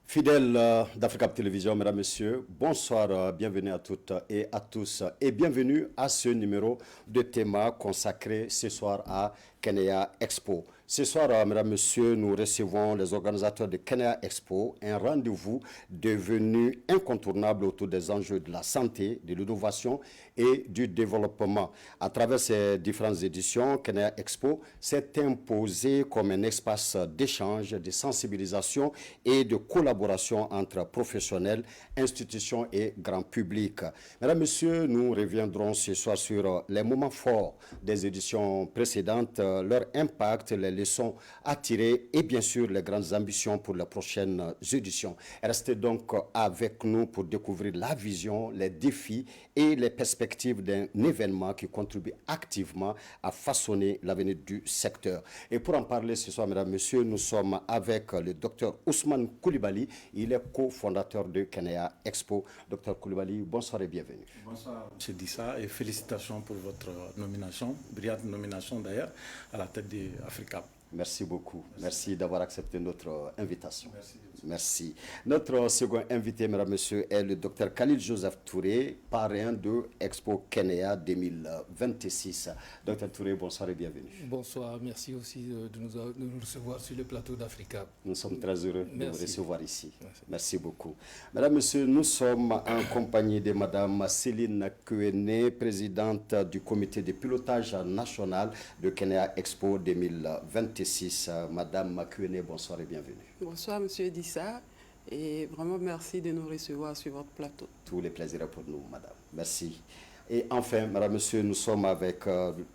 Fidèles d'Africa Télévision, mesdames, messieurs, bonsoir, bienvenue à toutes et à tous et bienvenue à ce numéro de Théma consacré ce soir à Kenya Expo. Ce soir, mesdames, messieurs, nous recevons les organisateurs de Kenya Expo, un rendez-vous devenu incontournable autour des enjeux de la santé, de l'innovation et du développement. À travers ces différentes éditions, Kenya Expo s'est imposé comme un espace d'échange, de sensibilisation et de collaboration entre professionnels, institutions et grand public. Mesdames, messieurs, nous reviendrons ce soir sur les moments forts des éditions précédentes, leur impact, les leçons à tirer et bien sûr les grandes ambitions pour les prochaines éditions. Restez donc avec nous pour découvrir la vision, les défis et les perspectives d'un événement qui contribue activement à façonner l'avenir du secteur. Et pour en parler ce soir, mesdames, messieurs, nous sommes avec le docteur Ousmane Coulibaly. Il est cofondateur de Kenya Expo. Docteur Coulibaly, bonsoir et bienvenue. Bonsoir, M. Dissa, et félicitations pour votre nomination, brillante nomination d'ailleurs, à la tête d'Africa. Merci beaucoup. Merci d'avoir accepté notre invitation. Merci. Merci. Notre second invité, mesdames, messieurs, est le docteur Khalil Joseph Touré, parrain de Expo Kenya 2026. Docteur Touré, bonsoir et bienvenue. Bonsoir, merci aussi de nous recevoir sur le plateau d'Africa. Nous sommes très heureux de vous recevoir ici. Merci beaucoup. Mesdames, messieurs, nous sommes en compagnie de madame Céline Kouené, présidente du comité de pilotage national de Kenya Expo 2026. Madame Kouené, bonsoir et bienvenue. Bonsoir, monsieur Dissa, et vraiment merci de nous recevoir sur votre plateau. Tous les plaisirs pour nous, madame. Merci. Et enfin, mesdames, messieurs, nous sommes avec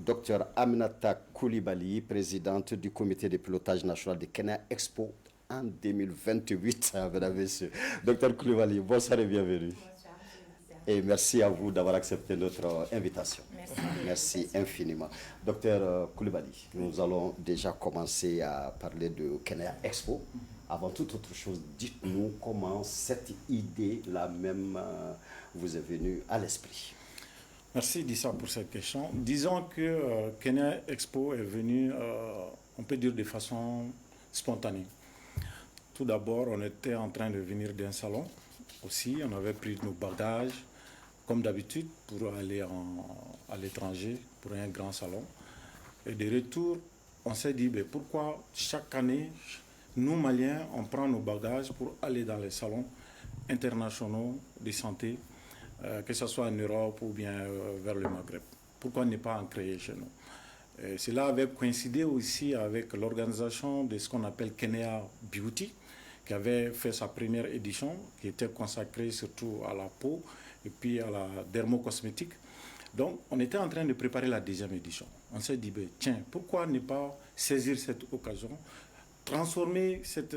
Dr Aminata Coulibaly, présidente du comité de pilotage national de Kenya Expo en 2028, mesdames, messieurs. Dr Coulibaly, bonsoir et bienvenue. Et merci à vous d'avoir accepté notre invitation. Merci infiniment. Docteur Coulibaly, nous allons déjà commencer à parler de Kenya Expo. Avant toute autre chose, dites-nous comment cette idée-là même vous est venue à l'esprit. Merci Dissa pour cette question. Disons que Kenya Expo est venue, on peut dire de façon spontanée. Tout d'abord, on était en train de venir d'un salon aussi. On avait pris nos bagages, comme d'habitude, pour aller à l'étranger, pour un grand salon. Et de retour, on s'est dit, pourquoi chaque année, nous, Maliens, on prend nos bagages pour aller dans les salons internationaux de santé, que ce soit en Europe ou bien vers le Maghreb. Pourquoi ne pas en créer chez nous? Et cela avait coïncidé aussi avec l'organisation de ce qu'on appelle Kenya Beauty, qui avait fait sa première édition, qui était consacrée surtout à la peau et puis à la dermocosmétique. Donc, on était en train de préparer la deuxième édition. On s'est dit, tiens, pourquoi ne pas saisir cette occasion, transformer cette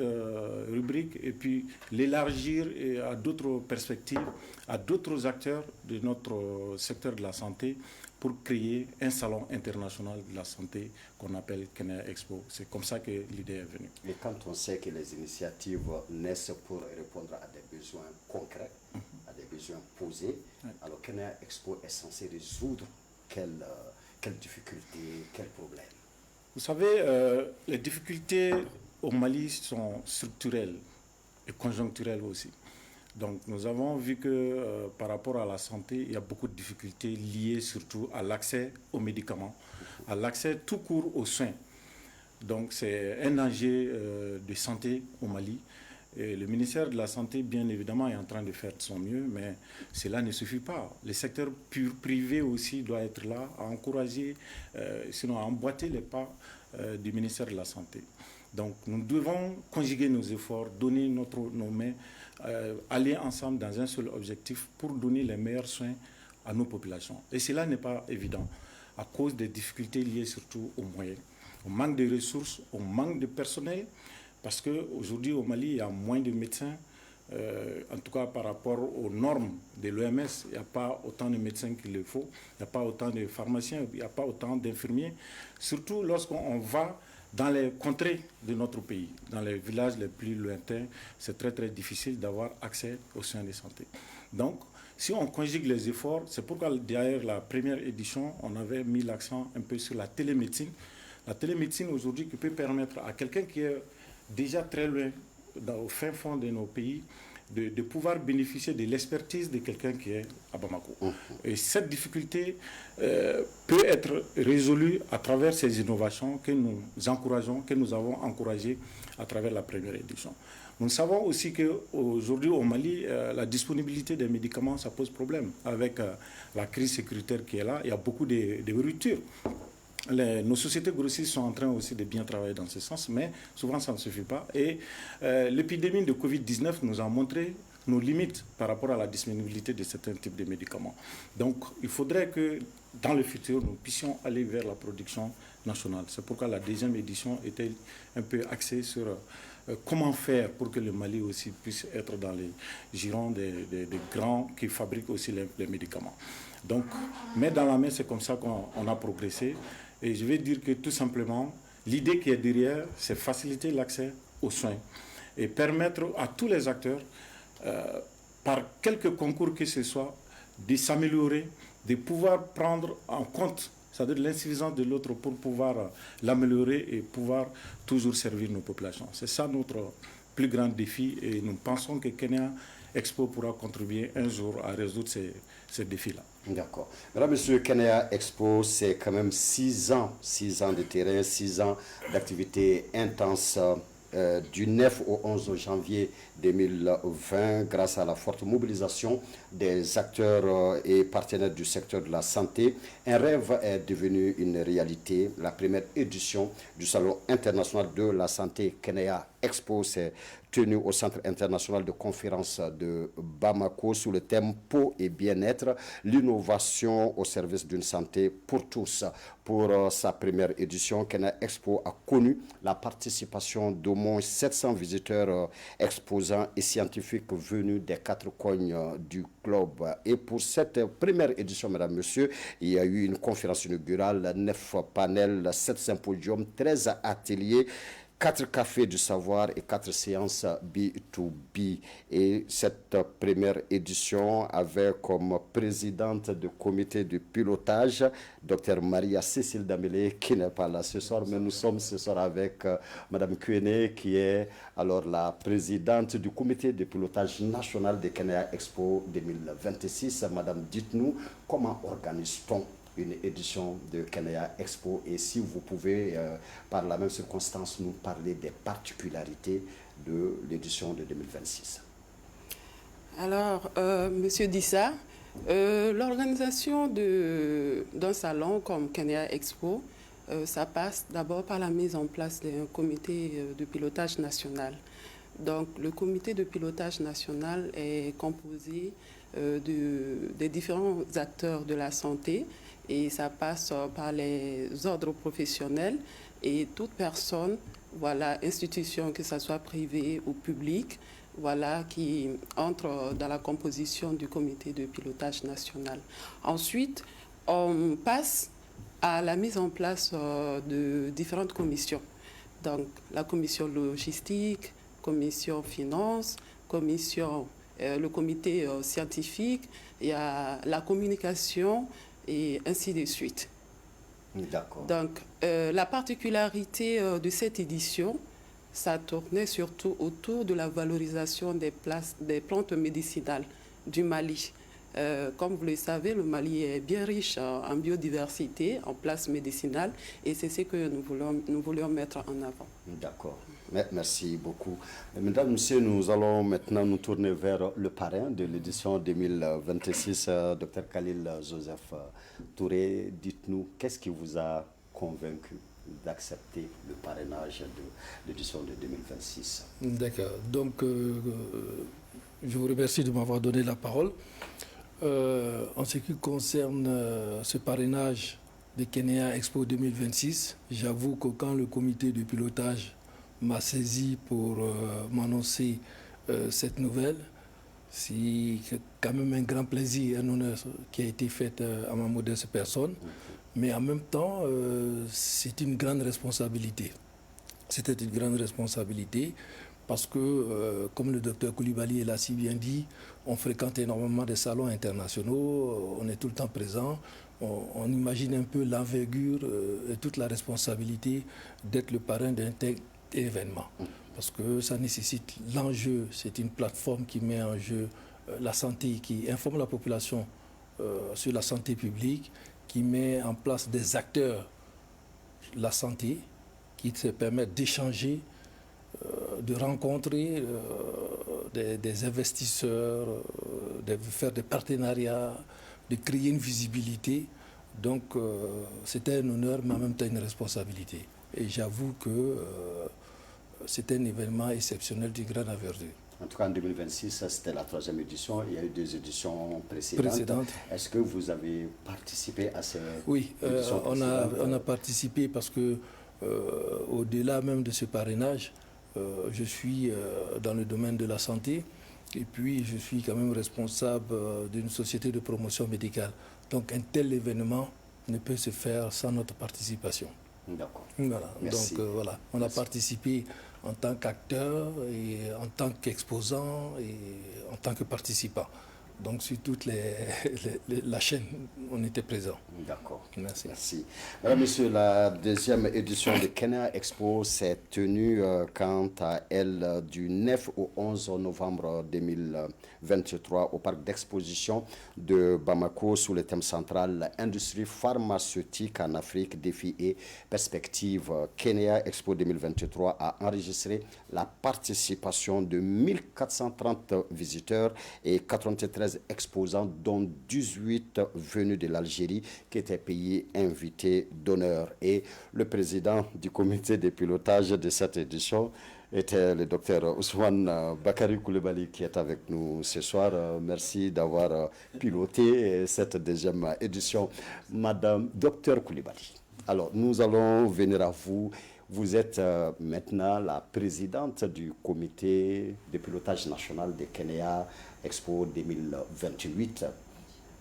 rubrique et puis l'élargir à d'autres perspectives, à d'autres acteurs de notre secteur de la santé pour créer un salon international de la santé qu'on appelle Kenya Expo. C'est comme ça que l'idée est venue. Mais quand on sait que les initiatives naissent pour répondre à des besoins concrets, à des besoins posés, alors Kenya Expo est censé résoudre quelles difficultés, quels problèmes? Vous savez, les difficultés au Mali sont structurelles et conjoncturelles aussi. Donc nous avons vu que par rapport à la santé, il y a beaucoup de difficultés liées surtout à l'accès aux médicaments, à l'accès tout court aux soins. Donc c'est un enjeu de santé au Mali. Et le ministère de la Santé, bien évidemment, est en train de faire de son mieux, mais cela ne suffit pas. Le secteur privé aussi doit être là, à encourager, sinon à emboîter les pas du ministère de la Santé. Donc nous devons conjuguer nos efforts, donner nos mains, aller ensemble dans un seul objectif pour donner les meilleurs soins à nos populations. Et cela n'est pas évident, à cause des difficultés liées surtout aux moyens, au manque de ressources, au manque de personnel. Parce qu'aujourd'hui, au Mali, il y a moins de médecins, en tout cas par rapport aux normes de l'OMS, il n'y a pas autant de médecins qu'il le faut, il n'y a pas autant de pharmaciens, il n'y a pas autant d'infirmiers. Surtout lorsqu'on va dans les contrées de notre pays, dans les villages les plus lointains, c'est très très difficile d'avoir accès aux soins de santé. Donc, si on conjugue les efforts, c'est pourquoi derrière la première édition, on avait mis l'accent un peu sur la télémédecine. La télémédecine aujourd'hui qui peut permettre à quelqu'un qui est déjà très loin au fin fond de nos pays, de pouvoir bénéficier de l'expertise de quelqu'un qui est à Bamako. Et cette difficulté peut être résolue à travers ces innovations que nous encourageons, que nous avons encouragées à travers la première édition. Nous savons aussi qu'aujourd'hui au Mali, la disponibilité des médicaments, ça pose problème. Avec la crise sécuritaire qui est là, il y a beaucoup de ruptures. Nos sociétés grossistes sont en train aussi de bien travailler dans ce sens, mais souvent ça ne suffit pas. Et l'épidémie de Covid-19 nous a montré nos limites par rapport à la disponibilité de certains types de médicaments. Donc il faudrait que dans le futur, nous puissions aller vers la production nationale. C'est pourquoi la deuxième édition était un peu axée sur comment faire pour que le Mali aussi puisse être dans les girons des grands qui fabriquent aussi les médicaments. Donc, main dans la main, c'est comme ça qu'on a progressé. Et je vais dire que tout simplement, l'idée qui est derrière, c'est faciliter l'accès aux soins et permettre à tous les acteurs, par quelques concours que ce soit, de s'améliorer, de pouvoir prendre en compte, c'est-à-dire l'insuffisance de l'autre pour pouvoir l'améliorer et pouvoir toujours servir nos populations. C'est ça notre plus grand défi et nous pensons que Kenya Expo pourra contribuer un jour à résoudre ces défis-là. D'accord. Mesdames, Messieurs, Kenya Expo, c'est quand même 6 ans de terrain, 6 ans d'activité intense. Du 9 au 11 janvier 2020, grâce à la forte mobilisation des acteurs et partenaires du secteur de la santé, un rêve est devenu une réalité. La première édition du Salon international de la santé Kenya Expo s'est tenue au Centre international de conférence de Bamako sous le thème Peau et bien-être, l'innovation au service d'une santé pour tous. Pour sa première édition, Kenya Expo a connu la participation d'au moins 700 visiteurs exposants et scientifiques venus des 4 coins du globe. Et pour cette première édition, mesdames, messieurs, il y a eu une conférence inaugurale, 9 panels, 7 symposiums, 13 ateliers, 4 cafés du savoir et 4 séances B2B. Et cette première édition avait comme présidente du comité de pilotage Dr Maria-Cécile Damélé, qui n'est pas là ce soir, mais nous sommes ce soir avec Mme Kuene, qui est alors la présidente du comité de pilotage national de Kenya Expo 2026. Madame, dites-nous, comment organise-t-on une édition de Kenya Expo et si vous pouvez, par la même circonstance, nous parler des particularités de l'édition de 2026. Alors, Monsieur Dissa, l'organisation d'un salon comme Kenya Expo, ça passe d'abord par la mise en place d'un comité de pilotage national. Donc, le comité de pilotage national est composé des différents acteurs de la santé, et ça passe par les ordres professionnels et toute personne, voilà, institution, que ce soit privée ou publique, voilà, qui entre dans la composition du comité de pilotage national. Ensuite, on passe à la mise en place de différentes commissions. Donc, la commission logistique, commission finance, le comité scientifique, il y a la communication, et ainsi de suite. D'accord. Donc, la particularité de cette édition, ça tournait surtout autour de la valorisation des plantes médicinales du Mali. Comme vous le savez, le Mali est bien riche en biodiversité, en plantes médicinales, et c'est ce que nous voulions mettre en avant. D'accord. Merci beaucoup. Mesdames, Messieurs, nous allons maintenant nous tourner vers le parrain de l'édition 2026, Dr Khalil Joseph Touré. Dites-nous, qu'est-ce qui vous a convaincu d'accepter le parrainage de l'édition de 2026? D'accord. Donc, je vous remercie de m'avoir donné la parole. En ce qui concerne ce parrainage de Kenya Expo 2026, j'avoue que quand le comité de pilotage m'a saisi pour m'annoncer cette nouvelle, c'est quand même un grand plaisir, un honneur qui a été fait à ma modeste personne, mais en même temps, c'est une grande responsabilité. C'était une grande responsabilité parce que, comme le docteur Koulibaly l'a si bien dit, on fréquente énormément des salons internationaux, on est tout le temps présent. On imagine un peu l'envergure et toute la responsabilité d'être le parrain d'un tel événement. Parce que ça nécessite l'enjeu. C'est une plateforme qui met en jeu la santé, qui informe la population sur la santé publique, qui met en place des acteurs de la santé, qui se permettent d'échanger, de rencontrer des investisseurs, de faire des partenariats, de créer une visibilité. Donc c'était un honneur, mais en même temps une responsabilité. Et j'avoue que c'était un événement exceptionnel du grande envergure. En tout cas, en 2026, c'était la 3e édition. Il y a eu 2 éditions précédentes. Est-ce que vous avez participé à ces éditions précédentes? On a participé parce que, au-delà même de ce parrainage, je suis dans le domaine de la santé et puis je suis quand même responsable d'une société de promotion médicale. Donc un tel événement ne peut se faire sans notre participation. D'accord. Voilà. Merci. Donc voilà, on a participé en tant qu'acteur et en tant qu'exposant et en tant que participant. Donc sur toute la chaîne, on était présent. D'accord. Merci. Merci. Mesdames, Messieurs, la 2e édition de Kenya Expo s'est tenue quant à elle du 9 au 11 novembre 2023 au parc d'exposition de Bamako sous le thème central Industrie pharmaceutique en Afrique, défis et perspectives. Kenya Expo 2023 a enregistré la participation de 1430 visiteurs et 93 exposants, dont 18 venus de l'Algérie, qui étaient pays invités d'honneur. Et le président du comité de pilotage de cette édition était le docteur Ousmane Bakary Coulibaly, qui est avec nous ce soir. Merci d'avoir piloté cette 2e édition. Madame docteur Coulibaly, alors nous allons venir à vous. Vous êtes maintenant la présidente du comité de pilotage national de Kenya Expo 2028.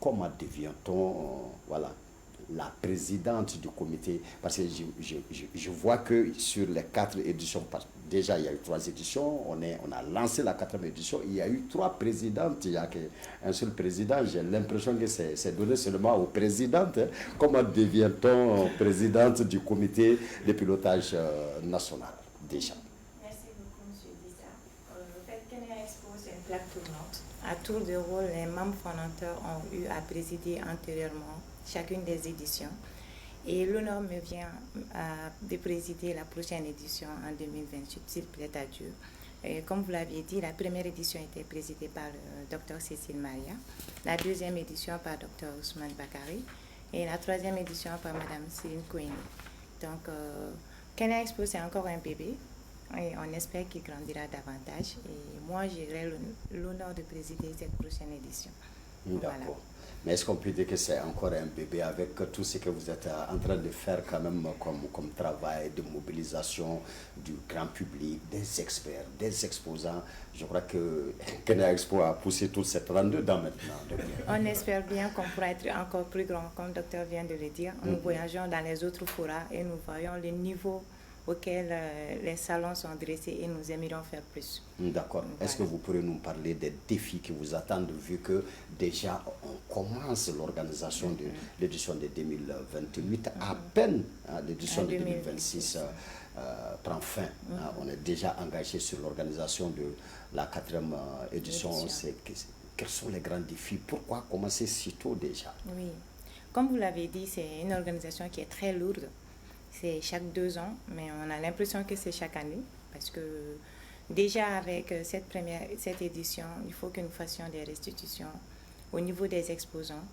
Comment devient-on la présidente du comité? Parce que je vois que sur les 4 éditions, déjà il y a eu 3 éditions, on a lancé la 4e édition, il y a eu 3 présidentes, il n'y a qu'un seul président. J'ai l'impression que c'est donné seulement aux présidentes. Comment devient-on présidente du comité de pilotage national déjà? Merci beaucoup, M. Dissa. En fait, Kenya Expo, c'est une plaque tournante. À tour de rôle, les membres fondateurs ont eu à présider antérieurement chacune des éditions. Et l'honneur me vient de présider la prochaine édition en 2028, s'il plaît à Dieu. Et comme vous l'aviez dit, la première édition était présidée par le Dr Cécile Maria, la 2e édition par Dr Ousmane Bakary et la 3e édition par Mme Céline Koueni. Donc, Kenya Expo, c'est encore un bébé. Et on espère qu'il grandira davantage. Et moi, j'aurai l'honneur de présider cette prochaine édition. D'accord. Voilà. Mais est-ce qu'on peut dire que c'est encore un bébé avec tout ce que vous êtes en train de faire quand même comme travail de mobilisation du grand public, des experts, des exposants? Je crois que Kenya Expo a poussé tout cette dedans maintenant. On espère bien qu'on pourra être encore plus grand, comme le docteur vient de le dire. Nous voyageons dans les autres forats et nous voyons le niveau auquel les salons sont dressés et nous aimerions faire plus. D'accord. Voilà. Est-ce que vous pourrez nous parler des défis qui vous attendent, vu que déjà on commence l'organisation de l'édition de 2028, à peine l'édition de 2026 prend fin. On est déjà engagé sur l'organisation de la 4e édition. Quels sont les grands défis? Pourquoi commencer si tôt déjà? Oui, comme vous l'avez dit, c'est une organisation qui est très lourde. C'est chaque 2 ans, mais on a l'impression que c'est chaque année, parce que déjà avec cette édition, il faut que nous fassions des restitutions au niveau des exposants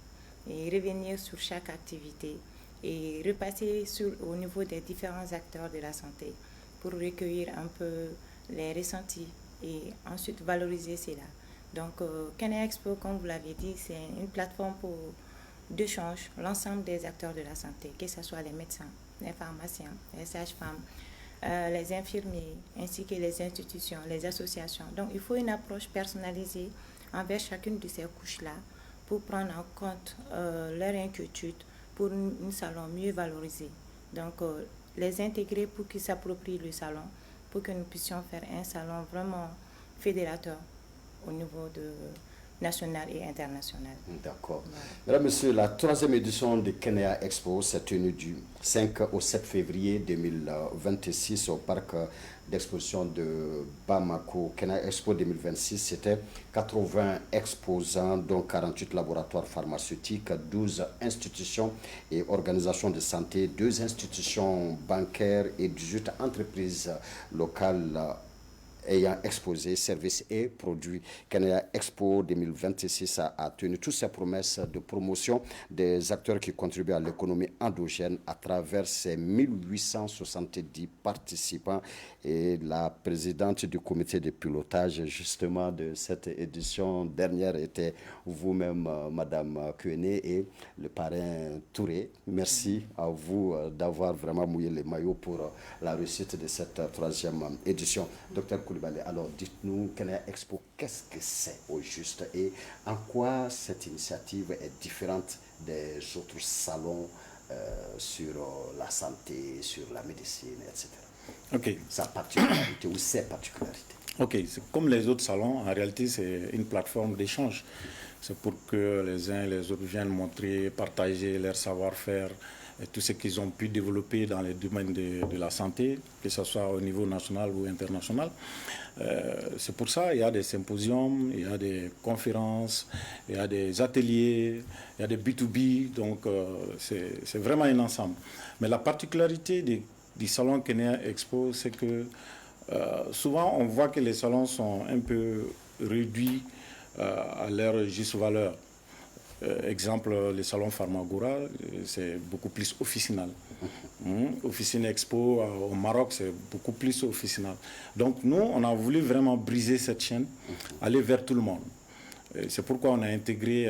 et revenir sur chaque activité et repasser au niveau des différents acteurs de la santé pour recueillir un peu les ressentis et ensuite valoriser cela. Donc, Kenya Expo, comme vous l'avez dit, c'est une plateforme d'échange, l'ensemble des acteurs de la santé, que ce soit les médecins, les pharmaciens, les sages-femmes, les infirmiers, ainsi que les institutions, les associations. Donc, il faut une approche personnalisée envers chacune de ces couches-là pour prendre en compte leurs inquiétudes pour un salon mieux valorisé. Donc, les intégrer pour qu'ils s'approprient le salon, pour que nous puissions faire un salon vraiment fédérateur au niveau de nationales et internationales. D'accord. Voilà. Mesdames, Messieurs, la 3e édition de Kenya Expo s'est tenue du 5 au 7 février 2026 au parc d'exposition de Bamako. Kenya Expo 2026, c'était 80 exposants, dont 48 laboratoires pharmaceutiques, 12 institutions et organisations de santé, 2 institutions bancaires et 18 entreprises locales ayant exposé services et produits. Kenya Expo 2026 a tenu toutes ses promesses de promotion des acteurs qui contribuent à l'économie endogène à travers ses 1870 participants. Et la présidente du comité de pilotage justement de cette édition dernière était vous-même, Madame Kouené, et le parrain Touré. Merci à vous d'avoir vraiment mouillé les maillots pour la réussite de cette 3e édition. Docteur Koulibaly, alors dites-nous, Kenya Expo, qu'est-ce que c'est au juste et en quoi cette initiative est différente des autres salons sur la santé, sur la médecine, etc. Ok. Sa particularité ou ses particularités. Ok, c'est comme les autres salons, en réalité c'est une plateforme d'échange. C'est pour que les uns et les autres viennent montrer, partager leur savoir-faire et tout ce qu'ils ont pu développer dans les domaines de la santé, que ce soit au niveau national ou international. C'est pour ça qu'il y a des symposiums, il y a des conférences, il y a des ateliers, il y a des B2B, donc c'est vraiment un ensemble. Mais la particularité du salon Kenya Expo, c'est que souvent on voit que les salons sont un peu réduits à leur juste valeur. Exemple, le salon Pharmagora, c'est beaucoup plus officinal. Officine Expo au Maroc, c'est beaucoup plus officinal. Donc nous, on a voulu vraiment briser cette chaîne, aller vers tout le monde. C'est pourquoi on a intégré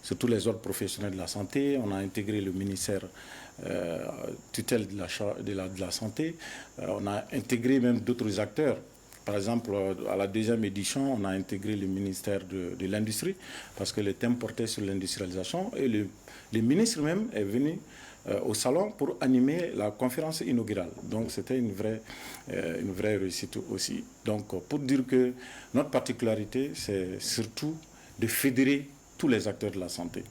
surtout les ordres professionnels de la santé, on a intégré le ministère tutelle de la santé, on a intégré même d'autres acteurs. Par exemple, à la 2e édition, on a intégré le ministère de l'Industrie parce que le thème portait sur l'industrialisation et le ministre même est venu au salon pour animer la conférence inaugurale. Donc c'était une vraie réussite aussi. Donc pour dire que notre particularité, c'est surtout de fédérer tous les acteurs de la santé.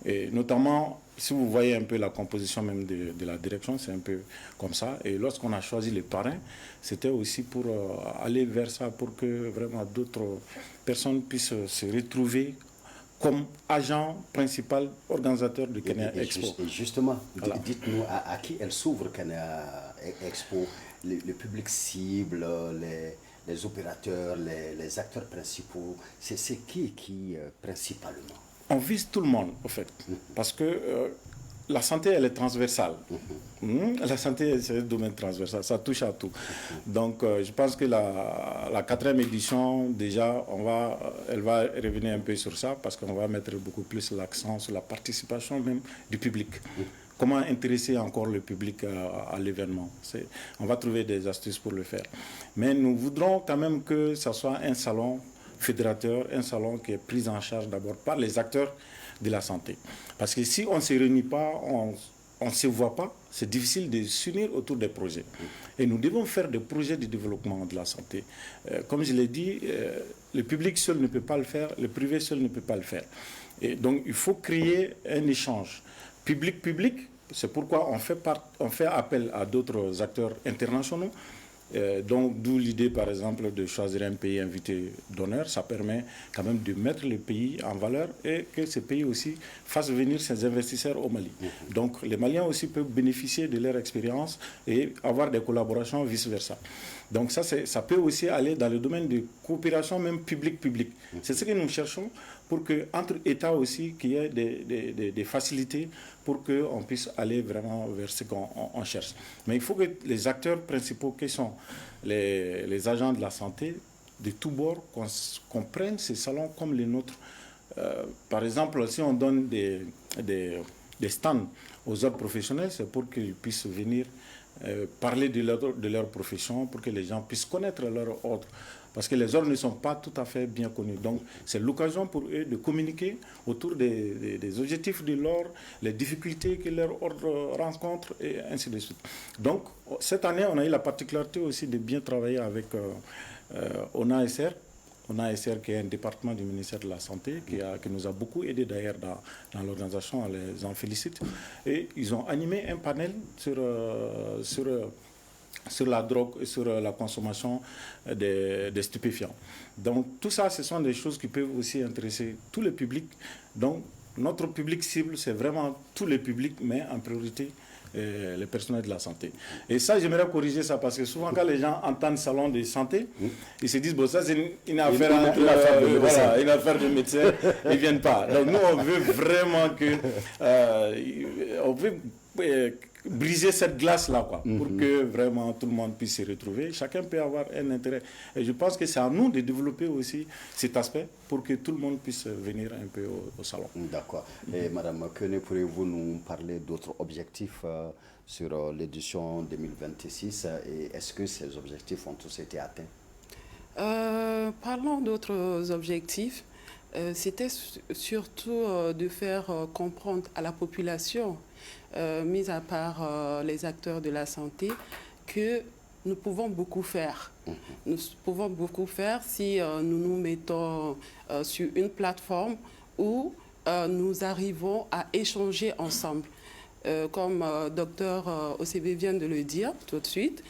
Et notamment, si vous voyez un peu la composition même de la direction, c'est un peu comme ça. Et lorsqu'on a choisi les parrains, c'était aussi pour aller vers ça, pour que vraiment d'autres personnes puissent se retrouver comme agent principal organisateur de Kenya Expo. Et justement, voilà. Dites-nous à qui elle s'ouvre Kenya Expo, le public cible, les opérateurs, les acteurs principaux, c'est qui principalement? On vise tout le monde, en fait, parce que la santé, elle est transversale. La santé, c'est un domaine transversal, ça touche à tout. Donc, je pense que la 4e édition, déjà, elle va revenir un peu sur ça, parce qu'on va mettre beaucoup plus l'accent sur la participation même du public. Comment intéresser encore le public à l'événement. On va trouver des astuces pour le faire. Mais nous voudrons quand même que ça soit un salon fédérateur, un salon qui est pris en charge d'abord par les acteurs de la santé. Parce que si on ne se réunit pas, on ne se voit pas, c'est difficile de s'unir autour des projets. Et nous devons faire des projets de développement de la santé. Comme je l'ai dit, le public seul ne peut pas le faire, le privé seul ne peut pas le faire. Et donc il faut créer un échange public-public. C'est pourquoi on fait appel à d'autres acteurs internationaux. Donc d'où l'idée par exemple de choisir un pays invité d'honneur. Ça permet quand même de mettre le pays en valeur et que ce pays aussi fasse venir ses investisseurs au Mali. Donc les Maliens aussi peuvent bénéficier de leur expérience et avoir des collaborations vice versa. Donc ça peut aussi aller dans le domaine de coopération même public-public. C'est ce que nous cherchons pour qu'entre États aussi, qu'il y ait des facilités pour qu'on puisse aller vraiment vers ce qu'on cherche. Mais il faut que les acteurs principaux qui sont les agents de la santé, de tous bords, qu'on prenne ces salons comme les nôtres. Par exemple, si on donne des stands aux ordres professionnels, c'est pour qu'ils puissent venir parler de leur profession, pour que les gens puissent connaître leur ordre. Parce que les ordres ne sont pas tout à fait bien connus. Donc, c'est l'occasion pour eux de communiquer autour des objectifs de l'ordre, les difficultés que leur ordre rencontre, et ainsi de suite. Donc, cette année, on a eu la particularité aussi de bien travailler avec ONASR, On a SR qui est un département du ministère de la Santé qui nous a beaucoup aidé d'ailleurs dans l'organisation, on les en félicite. Et ils ont animé un panel sur la drogue et sur la consommation des stupéfiants. Donc tout ça, ce sont des choses qui peuvent aussi intéresser tous les publics. Donc notre public cible, c'est vraiment tous les publics, mais en priorité les personnels de la santé. Et ça, j'aimerais corriger ça, parce que souvent quand les gens entendent salon de santé, ils se disent, bon, ça c'est une affaire une affaire de médecin, ils ne viennent pas. Donc nous, on veut vraiment que... on veut briser cette glace-là, quoi, pour que vraiment tout le monde puisse se retrouver. Chacun peut avoir un intérêt. Et je pense que c'est à nous de développer aussi cet aspect pour que tout le monde puisse venir un peu au salon. D'accord. Et Madame Kene, pourriez-vous nous parler d'autres objectifs sur l'édition 2026 et est-ce que ces objectifs ont tous été atteints? Parlons d'autres objectifs. C'était surtout de faire comprendre à la population, mis à part les acteurs de la santé, que nous pouvons beaucoup faire. Nous pouvons beaucoup faire si nous nous mettons sur une plateforme où nous arrivons à échanger ensemble. Comme Dr OCB vient de le dire tout de suite,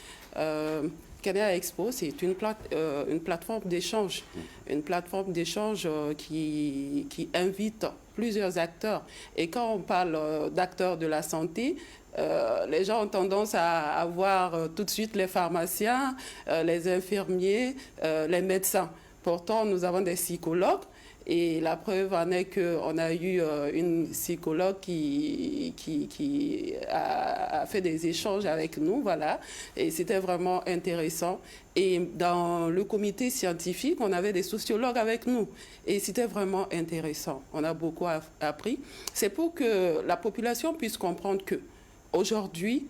Kenea Expo, c'est une plateforme d'échange. Une plateforme d'échange qui invite plusieurs acteurs. Et quand on parle d'acteurs de la santé, les gens ont tendance à voir tout de suite les pharmaciens, les infirmiers, les médecins. Pourtant, nous avons des psychologues. Et la preuve en est qu'on a eu une psychologue qui a fait des échanges avec nous, voilà. Et c'était vraiment intéressant. Et dans le comité scientifique, on avait des sociologues avec nous. Et c'était vraiment intéressant. On a beaucoup appris. C'est pour que la population puisse comprendre qu'aujourd'hui,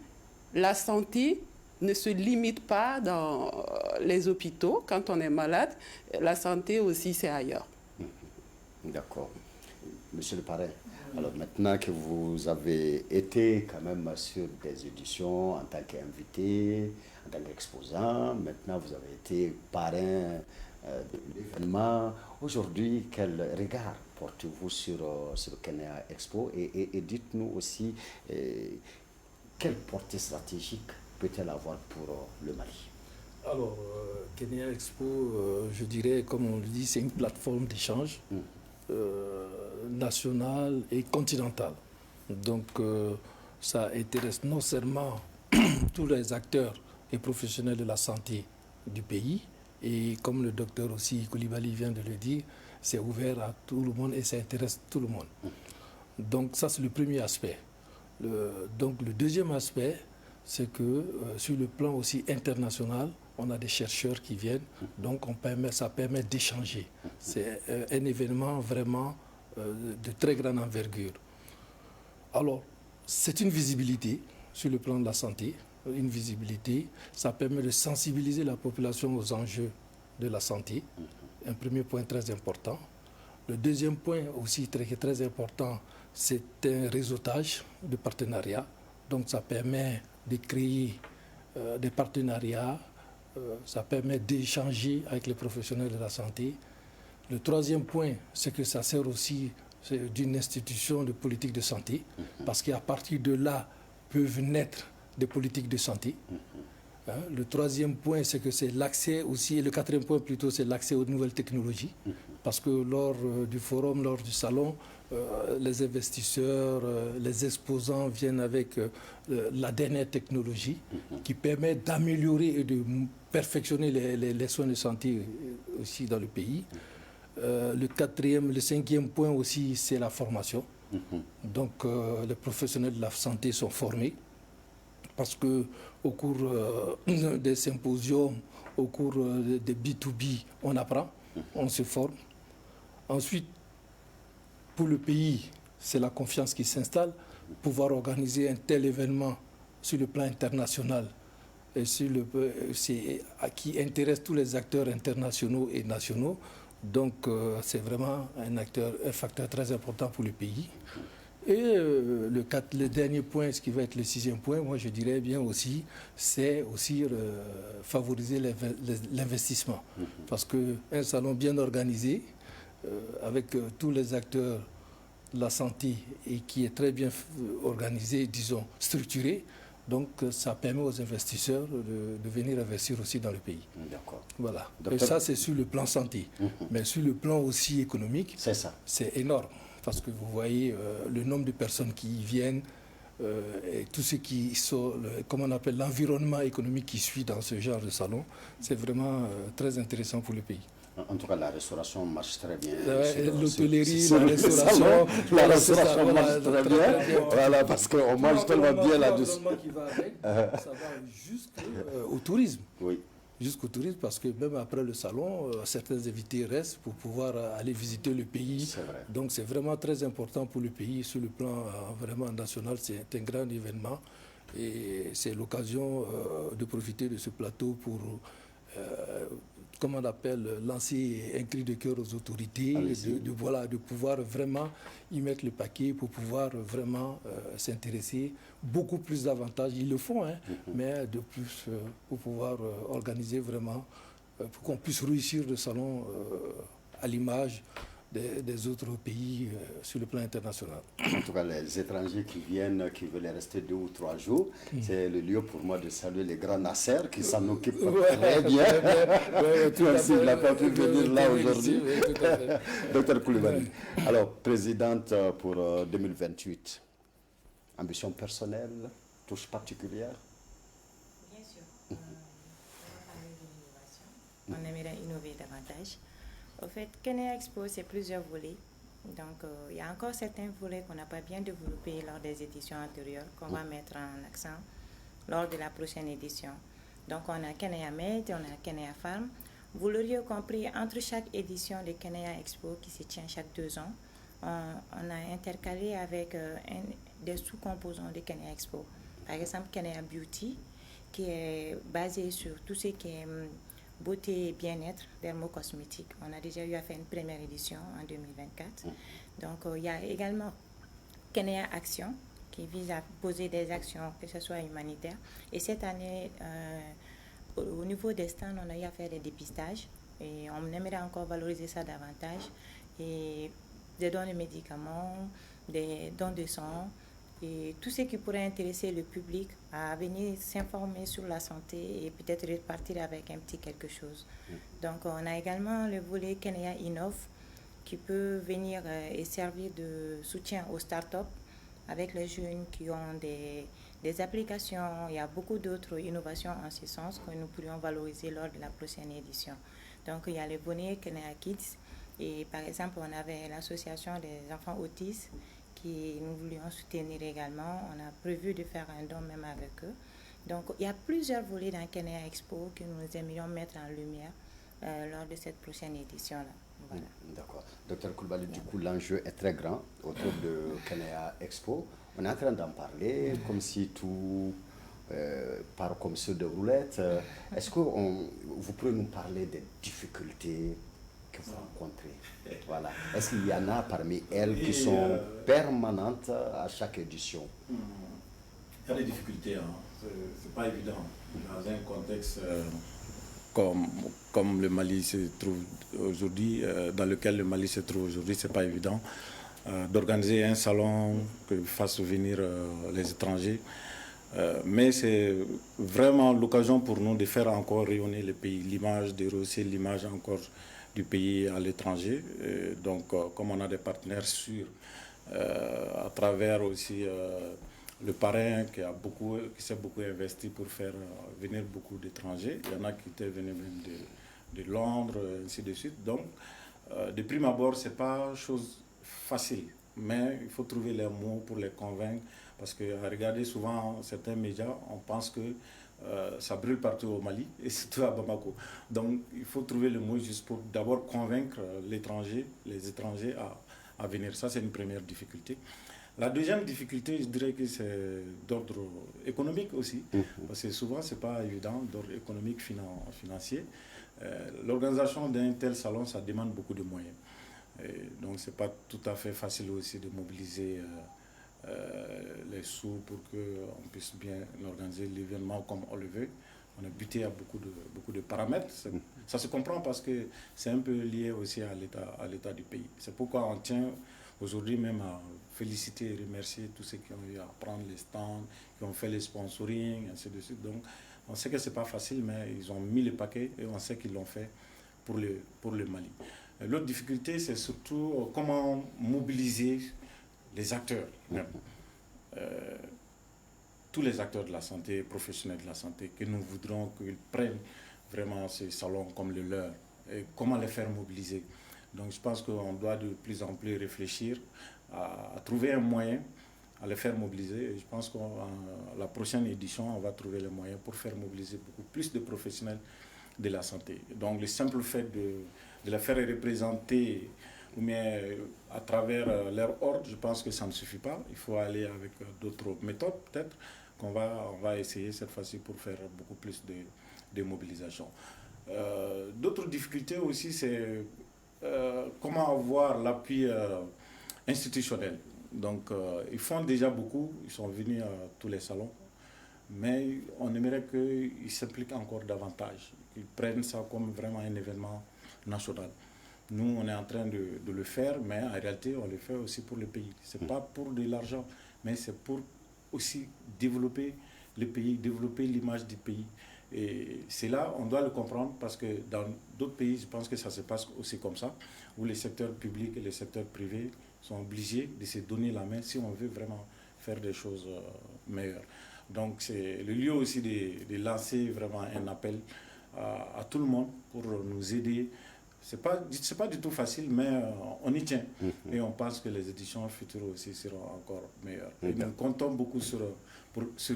la santé ne se limite pas dans les hôpitaux. Quand on est malade, la santé aussi, c'est ailleurs. D'accord. Monsieur le parrain, alors maintenant que vous avez été quand même sur des éditions en tant qu'invité, en tant qu'exposant, maintenant vous avez été parrain de l'événement. Aujourd'hui, quel regard portez-vous sur Kenea Expo et dites-nous aussi quelle portée stratégique peut-elle avoir pour le Mali? Alors, Kenea Expo, je dirais, comme on le dit, c'est une plateforme d'échange nationale et continentale. Donc, ça intéresse non seulement tous les acteurs et professionnels de la santé du pays, et comme le docteur aussi Koulibaly vient de le dire, c'est ouvert à tout le monde et ça intéresse tout le monde. Donc, ça, c'est le premier aspect. Donc, le deuxième aspect, c'est que sur le plan aussi international, on a des chercheurs qui viennent, donc ça permet d'échanger. C'est un événement vraiment de très grande envergure. Alors, c'est une visibilité sur le plan de la santé, une visibilité, ça permet de sensibiliser la population aux enjeux de la santé, un premier point très important. Le deuxième point aussi très important, c'est un réseautage de partenariats, donc ça permet de créer des partenariats, ça permet d'échanger avec les professionnels de la santé. Le troisième point, c'est que ça sert aussi d'une institution de politique de santé, parce qu'à partir de là peuvent naître des politiques de santé. Le troisième point, c'est que c'est l'accès aussi, et le quatrième point plutôt, c'est l'accès aux nouvelles technologies, parce que lors du forum, lors du salon, les investisseurs, les exposants viennent avec la dernière technologie qui permet d'améliorer et de perfectionner les soins de santé aussi dans le pays. Le cinquième point aussi, c'est la formation. Donc, les professionnels de la santé sont formés parce qu'au cours des symposiums, au cours des B2B, on apprend, on se forme. Ensuite, pour le pays, c'est la confiance qui s'installe. Pouvoir organiser un tel événement sur le plan international, et qui intéresse tous les acteurs internationaux et nationaux. Donc, c'est vraiment un facteur très important pour le pays. Et le dernier point, ce qui va être le 6e point, moi je dirais bien aussi, c'est aussi favoriser l'investissement. Parce qu'un salon bien organisé, avec tous les acteurs de la santé et qui est très bien organisé, disons, structuré, donc ça permet aux investisseurs de venir investir aussi dans le pays. D'accord. Voilà. Et ça, c'est sur le plan santé. Mais sur le plan aussi économique, c'est énorme. Parce que vous voyez le nombre de personnes qui y viennent et tout ce qui sont, comment on appelle, l'environnement économique qui suit dans ce genre de salon, c'est vraiment très intéressant pour le pays. En tout cas, la restauration marche très bien. L'hôtellerie, la restauration marche très bien. Voilà, parce qu'on mange tellement bien là-dessus. Qui va avec, ça va jusqu'au tourisme. Oui. Jusqu'au tourisme, parce que même après le salon, certains invités restent pour pouvoir aller visiter le pays. C'est vrai. Donc c'est vraiment très important pour le pays. Sur le plan vraiment national, c'est un grand événement. Et c'est l'occasion de profiter de ce plateau pour comment on appelle, lancer un cri de cœur aux autorités, de pouvoir vraiment y mettre le paquet pour pouvoir vraiment s'intéresser beaucoup plus davantage. Ils le font, hein, mais de plus pour pouvoir organiser vraiment, pour qu'on puisse réussir le salon à l'image des autres pays sur le plan international. En tout cas, les étrangers qui viennent, qui veulent rester 2 ou 3 jours, c'est le lieu pour moi de saluer les grands Nasser qui s'en occupent très bien. Merci de la pu venir là aujourd'hui. Docteur Coulibaly. Alors, présidente pour 2028, ambition personnelle, touche particulière? Bien sûr. On va parler de l'innovation. On aimerait innover davantage. Au fait, Kenya Expo, c'est plusieurs volets. Donc, il y a encore certains volets qu'on n'a pas bien développés lors des éditions antérieures, qu'on va mettre en accent lors de la prochaine édition. Donc, on a Kenya Med, on a Kenya Farm. Vous l'auriez compris, entre chaque édition de Kenya Expo, qui se tient chaque 2 ans, on a intercalé avec des sous-composants de Kenya Expo. Par exemple, Kenya Beauty, qui est basé sur tout ce qui est beauté et bien-être, dermocosmétique. On a déjà eu à faire une première édition en 2024. Donc, il y a également Kenya Action, qui vise à poser des actions, que ce soit humanitaires. Et cette année, au niveau des stands, on a eu à faire des dépistages. Et on aimerait encore valoriser ça davantage. Et des dons de médicaments, des dons de sang, et tout ce qui pourrait intéresser le public à venir s'informer sur la santé et peut-être repartir avec un petit quelque chose. Donc on a également le volet Kenya Innov qui peut venir et servir de soutien aux startups avec les jeunes qui ont des applications. Il y a beaucoup d'autres innovations en ce sens que nous pourrions valoriser lors de la prochaine édition. Donc il y a le volet Kenya Kids et par exemple on avait l'association des enfants autistes qui nous voulions soutenir également. On a prévu de faire un don même avec eux. Donc, il y a plusieurs volets dans Kenya Expo que nous aimerions mettre en lumière lors de cette prochaine édition-là. Voilà. D'accord. Docteur Coulibaly, du coup, l'enjeu est très grand autour de Kenya Expo. On est en train d'en parler comme si tout part comme sur des roulettes. Est-ce que vous pouvez nous parler des difficultés que vous rencontrez? Voilà. Est-ce qu'il y en a parmi elles qui sont permanentes à chaque édition? Il y a des difficultés, hein. C'est pas évident. Dans un contexte comme le Mali se trouve aujourd'hui, dans lequel le Mali se trouve aujourd'hui, c'est pas évident d'organiser un salon que fasse venir les étrangers. Mais c'est vraiment l'occasion pour nous de faire encore rayonner le pays, l'image, de rehausser l'image encore du pays à l'étranger. Donc, comme on a des partenaires sûrs, à travers aussi le parrain qui s'est beaucoup investi pour faire venir beaucoup d'étrangers. Il y en a qui étaient venus même de Londres, ainsi de suite. Donc, de prime abord, ce n'est pas chose facile, mais il faut trouver les mots pour les convaincre, parce que à regarder souvent certains médias, on pense que ça brûle partout au Mali et surtout à Bamako. Donc il faut trouver le mot juste pour d'abord convaincre les étrangers à venir. Ça, c'est une première difficulté. La deuxième difficulté, je dirais que c'est d'ordre économique aussi, parce que souvent, ce n'est pas évident, d'ordre économique, financier. L'organisation d'un tel salon, ça demande beaucoup de moyens. Et donc, ce n'est pas tout à fait facile aussi de mobiliser les sous pour qu'on puisse bien organiser l'événement comme on le veut. On a buté à beaucoup de paramètres. Ça se comprend parce que c'est un peu lié aussi à l'état du pays. C'est pourquoi on tient aujourd'hui même à féliciter et remercier tous ceux qui ont eu à prendre les stands, qui ont fait les sponsoring, ainsi de suite. Donc, on sait que ce n'est pas facile, mais ils ont mis le paquet et on sait qu'ils l'ont fait pour le Mali. L'autre difficulté, c'est surtout comment mobiliser les acteurs même. Tous les acteurs de la santé, professionnels de la santé, que nous voudrons qu'ils prennent vraiment ces salons comme le leur et comment les faire mobiliser. Donc je pense qu'on doit de plus en plus réfléchir à trouver un moyen à les faire mobiliser. Et je pense qu'à la prochaine édition, on va trouver les moyens pour faire mobiliser beaucoup plus de professionnels de la santé. Donc le simple fait de les faire représenter ou bien à travers leur ordre, je pense que ça ne suffit pas. Il faut aller avec d'autres méthodes peut-être qu'on va essayer cette fois-ci pour faire beaucoup plus de mobilisation. D'autres difficultés aussi, c'est comment avoir l'appui institutionnel. Donc ils font déjà beaucoup, ils sont venus à tous les salons, mais on aimerait qu'ils s'impliquent encore davantage, qu'ils prennent ça comme vraiment un événement national. Nous, on est en train de le faire, mais en réalité, on le fait aussi pour le pays. Ce n'est pas pour de l'argent, mais c'est pour aussi développer le pays, développer l'image du pays. Et c'est là, on doit le comprendre, parce que dans d'autres pays, je pense que ça se passe aussi comme ça, où les secteurs publics et les secteurs privés sont obligés de se donner la main si on veut vraiment faire des choses meilleures. Donc c'est le lieu aussi de lancer vraiment un appel à tout le monde pour nous aider. C'est pas du tout facile, mais on y tient. Et on pense que les éditions futures aussi seront encore meilleures. Et nous comptons beaucoup sur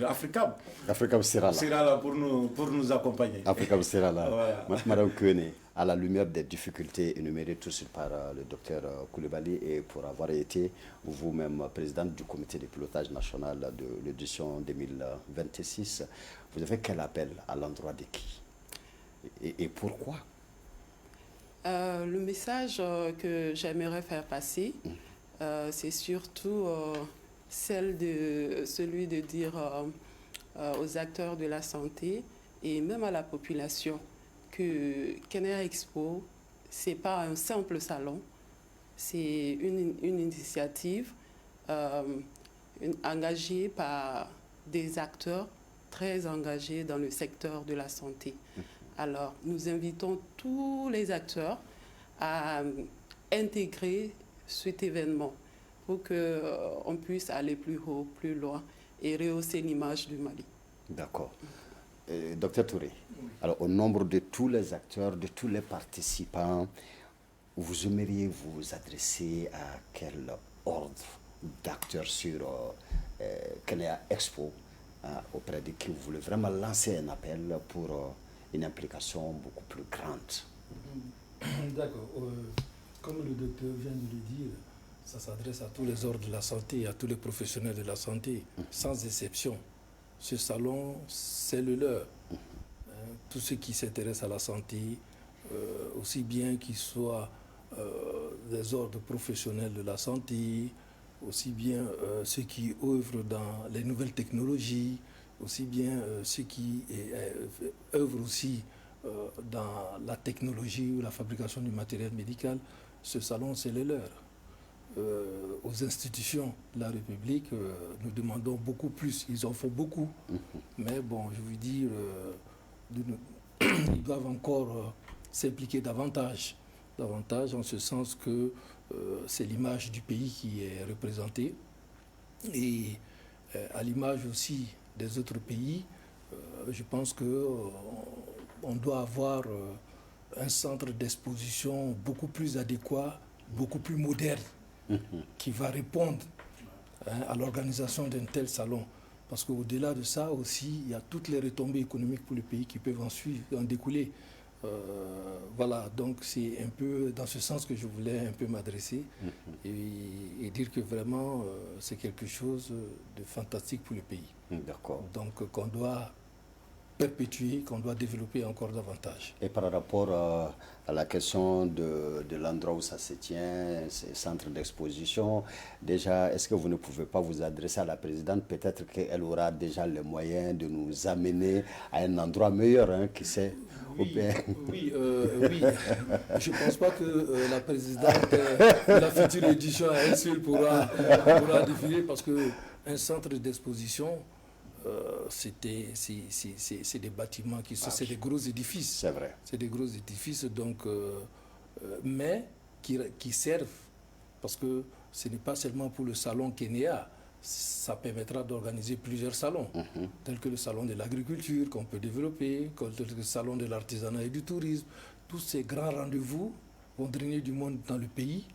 Africam. Africam sera là. Sera là pour nous accompagner. Africam sera là. Voilà. Madame Kouene, à la lumière des difficultés énumérées tout de suite par le docteur Coulibaly et pour avoir été vous-même présidente du comité de pilotage national de l'édition 2026, vous avez quel appel à l'endroit de qui et pourquoi? Le message que j'aimerais faire passer, c'est surtout celui de dire aux acteurs de la santé et même à la population que Kenya Expo, ce n'est pas un simple salon, c'est une initiative engagée par des acteurs très engagés dans le secteur de la santé. Alors, nous invitons tous les acteurs à intégrer cet événement pour qu'on puisse aller plus haut, plus loin et rehausser l'image du Mali. D'accord. Docteur Touré, alors au nombre de tous les acteurs, de tous les participants, vous aimeriez vous adresser à quel ordre d'acteurs sur Kenya Expo auprès de qui vous voulez vraiment lancer un appel pour une implication beaucoup plus grande? D'accord. Comme le docteur vient de le dire, ça s'adresse à tous les ordres de la santé, à tous les professionnels de la santé, sans exception. Ce salon, c'est le leur. Tous ceux qui s'intéressent à la santé, aussi bien qu'ils soient des ordres professionnels de la santé, aussi bien ceux qui œuvrent dans les nouvelles technologies, aussi bien ceux qui œuvrent aussi dans la technologie ou la fabrication du matériel médical, ce salon, c'est le leur. Aux institutions de la République, nous demandons beaucoup plus. Ils en font beaucoup. Mais bon, je veux dire, ils doivent encore s'impliquer davantage en ce sens que c'est l'image du pays qui est représentée. Et à l'image aussi des autres pays, je pense qu'on doit avoir un centre d'exposition beaucoup plus adéquat, beaucoup plus moderne, qui va répondre à l'organisation d'un tel salon. Parce qu'au-delà de ça aussi, il y a toutes les retombées économiques pour le pays qui peuvent en découler. Voilà, donc c'est un peu dans ce sens que je voulais un peu m'adresser et dire que vraiment c'est quelque chose de fantastique pour le pays. D'accord. Donc qu'on doit perpétuer, qu'on doit développer encore davantage. Et par rapport à la question de l'endroit où ça se tient, ces centres d'exposition, déjà, est-ce que vous ne pouvez pas vous adresser à la présidente? Peut-être qu'elle aura déjà les moyens de nous amener à un endroit meilleur, hein, qui sait. Oui, oui. Je ne pense pas que la présidente de la future édition à elle seule pourra définir, parce qu'un centre d'exposition, c'est des bâtiments c'est des gros édifices. C'est vrai. C'est des gros édifices, donc, mais qui servent, parce que ce n'est pas seulement pour le salon Kenya. Ça permettra d'organiser plusieurs salons, tels que le salon de l'agriculture qu'on peut développer, tel que le salon de l'artisanat et du tourisme. Tous ces grands rendez-vous vont drainer du monde dans le pays,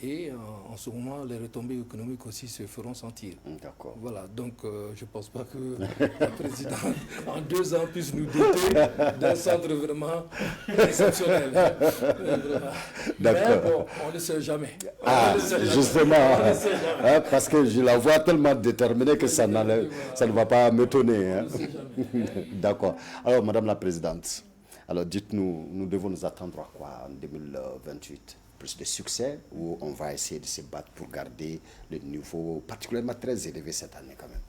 et en ce moment, les retombées économiques aussi se feront sentir. D'accord. Voilà, donc je ne pense pas que la présidente, en 2 ans, puisse nous doter d'un centre vraiment exceptionnel. Mais bon, on ne sait jamais. Justement, parce que je la vois tellement déterminée que ça ne va pas m'étonner. Hein. D'accord. Alors, Madame la Présidente, alors dites-nous, nous devons nous attendre à quoi en 2028? Plus de succès, ou on va essayer de se battre pour garder le niveau particulièrement très élevé cette année quand même?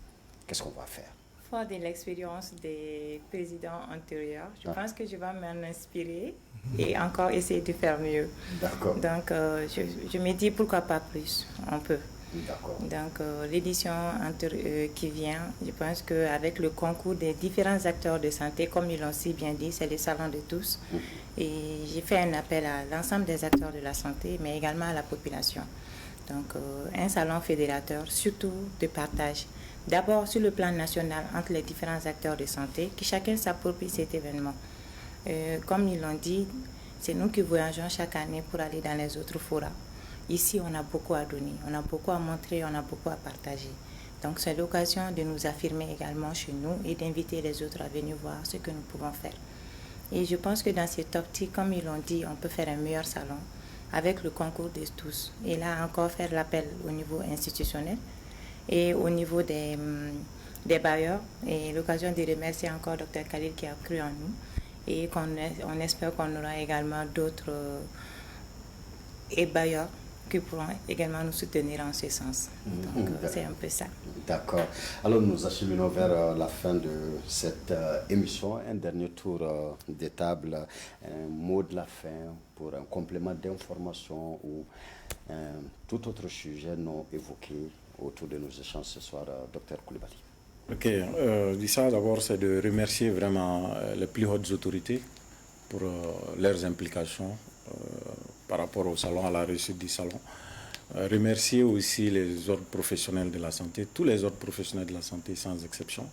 Qu'est-ce qu'on va faire? Fort de l'expérience des présidents antérieurs, je pense que je vais m'en inspirer et encore essayer de faire mieux. D'accord. Donc, je me dis pourquoi pas plus, on peut. D'accord. Donc, l'édition qui vient, je pense qu'avec le concours des différents acteurs de santé, comme ils l'ont si bien dit, c'est le salon de tous. Et j'ai fait un appel à l'ensemble des acteurs de la santé, mais également à la population. Donc, un salon fédérateur, surtout de partage. D'abord sur le plan national entre les différents acteurs de santé, que chacun s'approprie cet événement. Comme ils l'ont dit, c'est nous qui voyageons chaque année pour aller dans les autres forats. Ici, on a beaucoup à donner, on a beaucoup à montrer, on a beaucoup à partager. Donc, c'est l'occasion de nous affirmer également chez nous et d'inviter les autres à venir voir ce que nous pouvons faire. Et je pense que dans cette optique, comme ils l'ont dit, on peut faire un meilleur salon avec le concours de tous. Et là, encore faire l'appel au niveau institutionnel et au niveau des bailleurs. Et l'occasion de remercier encore Dr Khalil qui a cru en nous. Et on espère qu'on aura également d'autres bailleurs qui pourront également nous soutenir en ce sens. Donc, c'est un peu ça. D'accord. Alors, nous acheminons vers la fin de cette émission. Un dernier tour de table, un mot de la fin pour un complément d'information ou tout autre sujet non évoqué autour de nos échanges ce soir, Dr Coulibaly. Ok, je dis ça d'abord, c'est de remercier vraiment les plus hautes autorités pour leurs implications par rapport au salon, à la réussite du salon. Remercier aussi les ordres professionnels de la santé, tous les ordres professionnels de la santé sans exception.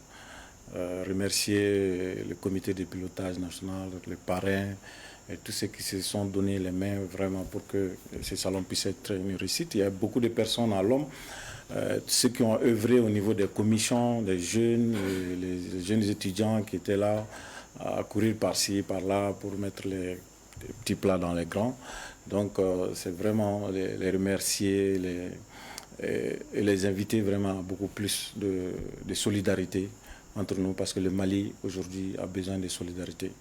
Remercier le comité de pilotage national, les parrains, et tous ceux qui se sont donné les mains vraiment pour que ce salon puisse être une réussite. Il y a beaucoup de personnes à l'homme, ceux qui ont œuvré au niveau des commissions, des jeunes, les jeunes étudiants qui étaient là à courir par-ci, par-là pour mettre les petits plats dans les grands. Donc, c'est vraiment les remercier et les inviter vraiment à beaucoup plus de solidarité entre nous, parce que le Mali, aujourd'hui, a besoin de solidarité.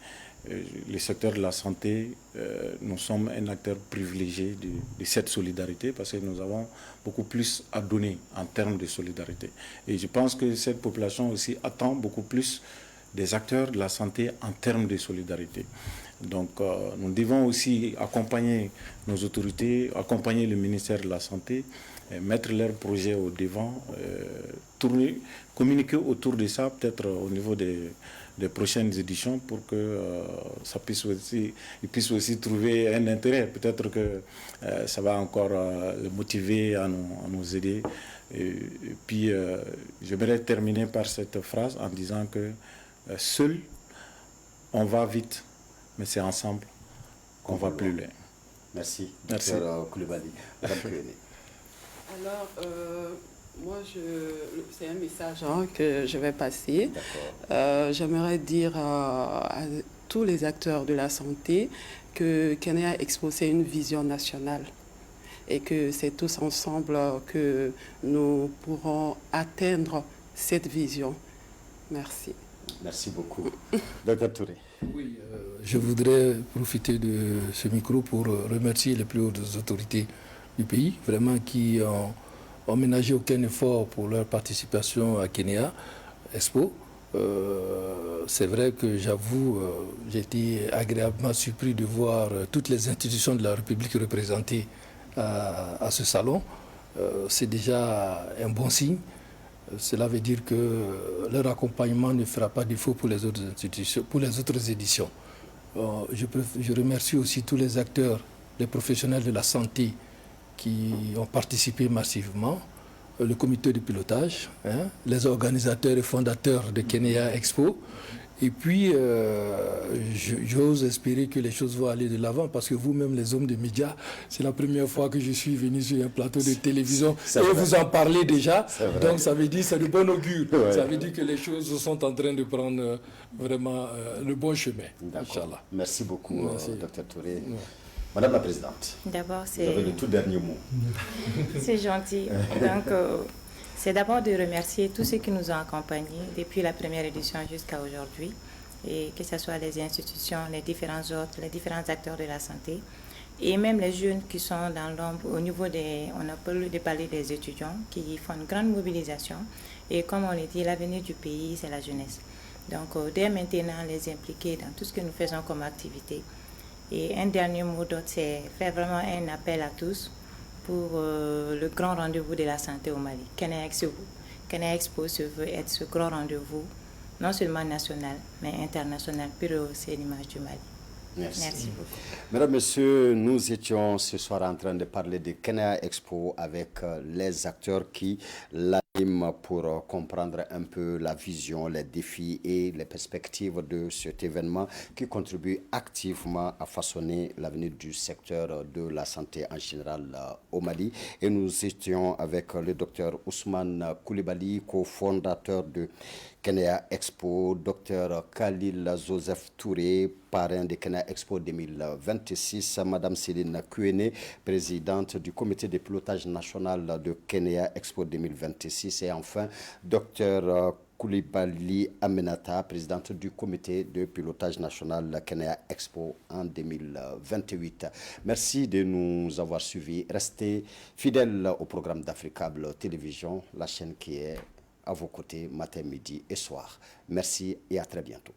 Le secteur de la santé, nous sommes un acteur privilégié de cette solidarité, parce que nous avons beaucoup plus à donner en termes de solidarité. Et je pense que cette population aussi attend beaucoup plus des acteurs de la santé en termes de solidarité. Donc, nous devons aussi accompagner nos autorités, accompagner le ministère de la Santé, mettre leurs projets au devant, communiquer autour de ça, peut-être au niveau des prochaines éditions, pour que ils puissent aussi trouver un intérêt. Peut-être que ça va encore les motiver à nous aider. Et puis, j'aimerais terminer par cette phrase en disant que seul, on va vite, mais c'est ensemble qu'on va plus loin. Merci, Merci. Dr Coulibaly. Alors, moi, c'est un message que je vais passer. J'aimerais dire à tous les acteurs de la santé que Kenya Expo, c'est une vision nationale et que c'est tous ensemble que nous pourrons atteindre cette vision. Merci. Merci beaucoup. Dr Touré. Oui, je voudrais profiter de ce micro pour remercier les plus hautes autorités du pays, vraiment qui ont ménagé aucun effort pour leur participation à Kenya Expo. C'est vrai que j'avoue, j'ai été agréablement surpris de voir toutes les institutions de la République représentées à ce salon. C'est déjà un bon signe. Cela veut dire que leur accompagnement ne fera pas défaut pour les autres institutions, pour les autres éditions. Je remercie aussi tous les acteurs, les professionnels de la santé qui ont participé massivement, le comité de pilotage, les organisateurs et fondateurs de Kenya Expo. Et puis, j'ose espérer que les choses vont aller de l'avant parce que vous-même, les hommes de médias, c'est la première fois que je suis venu sur un plateau de télévision et vous en parlez déjà. Donc, ça veut dire que c'est de bon augure. Ouais. Ça veut dire que les choses sont en train de prendre vraiment le bon chemin. Inchallah. Merci beaucoup, Dr Touré. Ouais. Madame la Présidente, d'abord, vous avez le tout dernier mot. C'est gentil. Donc, c'est d'abord de remercier tous ceux qui nous ont accompagnés depuis la première édition jusqu'à aujourd'hui, et que ce soit les institutions, les différents ordres, les différents acteurs de la santé, et même les jeunes qui sont dans l'ombre au niveau des, on a parlé de parler des étudiants qui font une grande mobilisation. Et comme on l'a dit, l'avenir du pays, c'est la jeunesse. Donc, dès maintenant, les impliquer dans tout ce que nous faisons comme activité. Et un dernier mot d'autre, c'est faire vraiment un appel à tous pour le grand rendez-vous de la santé au Mali, Kenya Expo. Kenya Expo se veut être ce grand rendez-vous, non seulement national, mais international, pour hausser l'image du Mali. Merci beaucoup. Mesdames, Messieurs, nous étions ce soir en train de parler de Kenya Expo avec les acteurs qui l'animent pour comprendre un peu la vision, les défis et les perspectives de cet événement qui contribue activement à façonner l'avenir du secteur de la santé en général au Mali. Et nous étions avec le docteur Ousmane Koulibaly, cofondateur de Kenya Expo, Dr Khalil Joseph Touré, parrain de Kenya Expo 2026, Madame Céline Kouéné, présidente du comité de pilotage national de Kenya Expo 2026, et enfin Dr Koulibaly Aminata, présidente du comité de pilotage national Kenya Expo en 2028. Merci de nous avoir suivis. Restez fidèles au programme d'Africable Télévision, la chaîne qui est à vos côtés matin, midi et soir. Merci et à très bientôt.